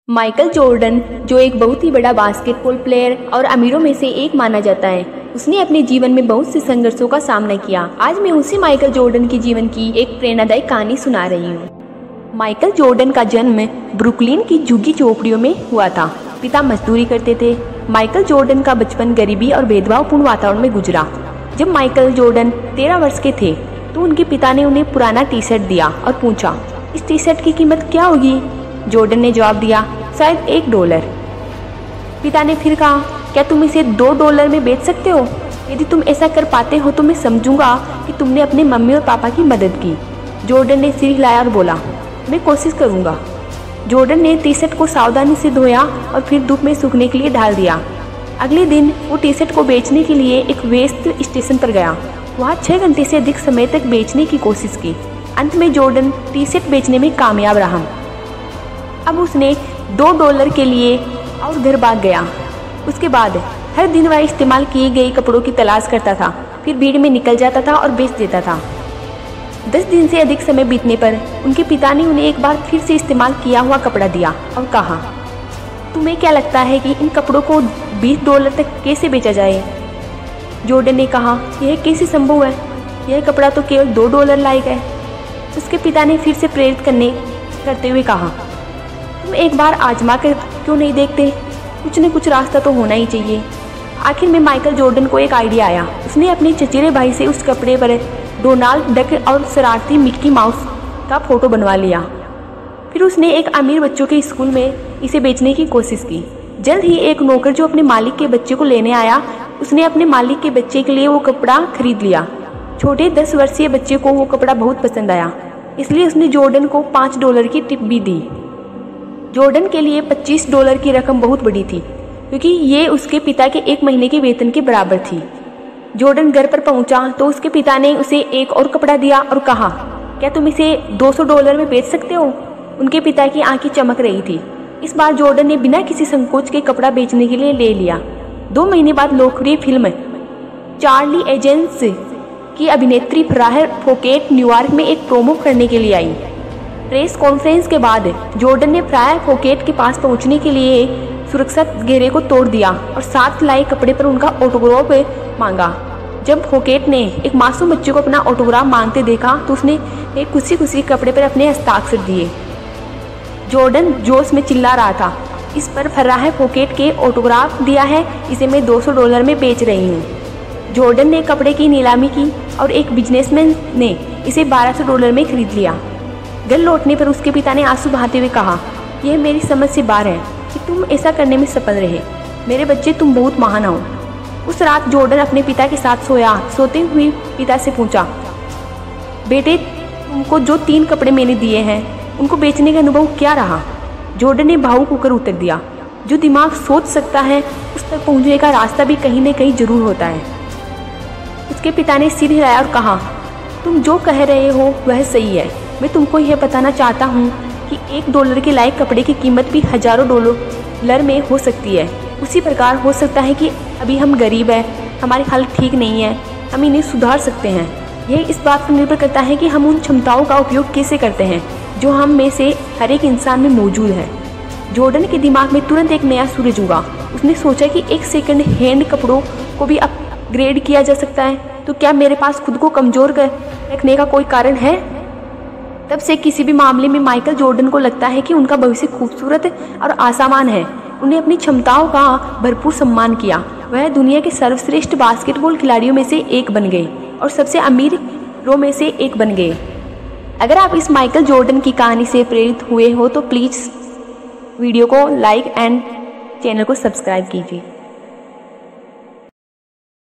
Michael Jordan, जो एक बहुत ही बड़ा बास्केटबॉल प्लेयर और अमीरों में से एक माना जाता है, उसने अपने जीवन में बहुत से संघर्षों का सामना किया। आज मैं उसी माइकल जॉर्डन के जीवन की एक प्रेरणादायक कहानी सुना रही हूँ। माइकल जॉर्डन का जन्म ब्रुकलिन की झुग्गी झोपड़ियों में हुआ था। पिता मजदूरी करते थे। माइकल जॉर्डन का बचपन गरीबी और भेदभावपूर्ण वातावरण में गुजरा। जब माइकल जॉर्डन 13 वर्ष के थे तो उनके पिता ने उन्हें पुराना टी शर्ट दिया और पूछा, इस टी शर्ट की कीमत क्या होगी? जॉर्डन ने जवाब दिया, शायद $1। पिता ने फिर कहा, क्या तुम इसे $2 में बेच सकते हो? यदि तुम ऐसा कर पाते हो तो मैं समझूंगा कि तुमने अपने मम्मी और पापा की मदद की। जॉर्डन ने सिर हिलाया और बोला, मैं कोशिश करूंगा। जॉर्डन ने टी शर्ट को सावधानी से धोया और फिर धूप में सूखने के लिए डाल दिया। अगले दिन वो टी शर्ट को बेचने के लिए एक वेस्ट स्टेशन पर गया। वहाँ 6 घंटे से अधिक समय तक बेचने की कोशिश की। अंत में जॉर्डन टी शर्ट बेचने में कामयाब रहा। अब उसने $2 के लिए और घर भाग गया। उसके बाद हर दिन वह इस्तेमाल किए गए कपड़ों की तलाश करता था, फिर भीड़ में निकल जाता था और बेच देता था। 10 दिन से अधिक समय बीतने पर उनके पिता ने उन्हें एक बार फिर से इस्तेमाल किया हुआ कपड़ा दिया और कहा, तुम्हें क्या लगता है कि इन कपड़ों को $20 तक कैसे बेचा जाए? जॉर्डन ने कहा, यह कैसे संभव है? यह कपड़ा तो केवल $2 लायक है। उसके पिता ने फिर से प्रेरित करते हुए कहा, तुम एक बार आजमा कर क्यों नहीं देखते? कुछ न कुछ रास्ता तो होना ही चाहिए। आखिर में माइकल जॉर्डन को एक आइडिया आया। उसने अपने चचेरे भाई से उस कपड़े पर डोनाल्ड डक और शरारती मिक्की माउस का फोटो बनवा लिया। फिर उसने एक अमीर बच्चों के स्कूल में इसे बेचने की कोशिश की। जल्द ही एक नौकर जो अपने मालिक के बच्चे को लेने आया, उसने अपने मालिक के बच्चे के लिए वो कपड़ा खरीद लिया। छोटे 10 वर्षीय बच्चे को वो कपड़ा बहुत पसंद आया, इसलिए उसने जॉर्डन को $5 की टिप भी दी। जॉर्डन के लिए $25 की रकम बहुत बड़ी थी, क्योंकि ये उसके पिता के 1 महीने के वेतन के बराबर थी। जॉर्डन घर पर पहुंचा तो उसके पिता ने उसे एक और कपड़ा दिया और कहा, क्या तुम इसे $200 में बेच सकते हो? उनके पिता की आंखें चमक रही थी। इस बार जॉर्डन ने बिना किसी संकोच के कपड़ा बेचने के लिए ले लिया। 2 महीने बाद लोकप्रिय फिल्म चार्ली एंजल्स की अभिनेत्री फराह फोकेट न्यूयॉर्क में एक प्रोमो करने के लिए आई। प्रेस कॉन्फ्रेंस के बाद जॉर्डन ने फराह फोकेट के पास पहुंचने के लिए सुरक्षा घेरे को तोड़ दिया और साथ लाए कपड़े पर उनका ऑटोग्राफ मांगा। जब फोकेट ने एक मासूम बच्चे को अपना ऑटोग्राफ मांगते देखा तो उसने एक खुशी कपड़े पर अपने हस्ताक्षर दिए। जॉर्डन जोश में चिल्ला रहा था, इस पर फराह फोकेट के ऑटोग्राफ दिया है, इसे मैं $200 में बेच रही हूँ। जॉर्डन ने कपड़े की नीलामी की और एक बिजनेसमैन ने इसे $1200 में खरीद लिया। घर लौटने पर उसके पिता ने आंसू बहाते हुए कहा, यह मेरी समझ से बाहर है कि तुम ऐसा करने में सफल रहे। मेरे बच्चे, तुम बहुत महान हो। उस रात जॉर्डन अपने पिता के साथ सोया। सोते हुए पिता से पूछा, बेटे, तुमको जो 3 कपड़े मैंने दिए हैं उनको बेचने का अनुभव क्या रहा? जॉर्डन ने भावुक होकर उत्तर दिया, जो दिमाग सोच सकता है उस तक पहुंचने का रास्ता भी कहीं न कहीं जरूर होता है। उसके पिता ने सिर हिलाया और कहा, तुम जो कह रहे हो वह सही है। मैं तुमको यह बताना चाहता हूँ कि $1 के लायक कपड़े की कीमत भी हजारों $1 में हो सकती है। उसी प्रकार हो सकता है कि अभी हम गरीब हैं, हमारी हालत ठीक नहीं है, हम इन्हें सुधार सकते हैं। यह इस बात पर निर्भर करता है कि हम उन क्षमताओं का उपयोग कैसे करते हैं जो हम में से हर एक इंसान में मौजूद है। जॉर्डन के दिमाग में तुरंत एक नया सूरज उगा। उसने सोचा कि एक सेकंड हैंड कपड़ों को भी अपग्रेड किया जा सकता है, तो क्या मेरे पास खुद को कमजोर रखने का कोई कारण है? तब से किसी भी मामले में माइकल जॉर्डन को लगता है कि उनका भविष्य खूबसूरत और आसान है। उन्हें अपनी क्षमताओं का भरपूर सम्मान किया। वह दुनिया के सर्वश्रेष्ठ बास्केटबॉल खिलाड़ियों में से एक बन गए और सबसे अमीरों में से एक बन गए। अगर आप इस माइकल जॉर्डन की कहानी से प्रेरित हुए हो तो प्लीज़ वीडियो को लाइक एंड चैनल को सब्सक्राइब कीजिए।